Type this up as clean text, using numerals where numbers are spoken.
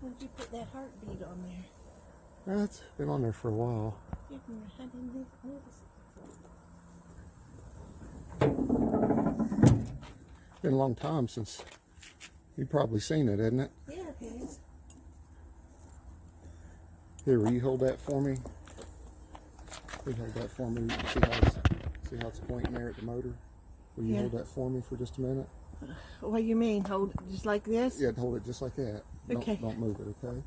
When did you put that heartbeat on there? That's been on there for a while. I didn't notice Been a long time since you've probably seen it, isn't it? it. Yeah, it is. Here, will you hold that for me? Will you hold that for me? See how it's pointing there at the motor? Will you hold that for me for just a minute? What do you mean? Hold it just like this? Yeah, hold it just like that. Okay. Don't move it, okay?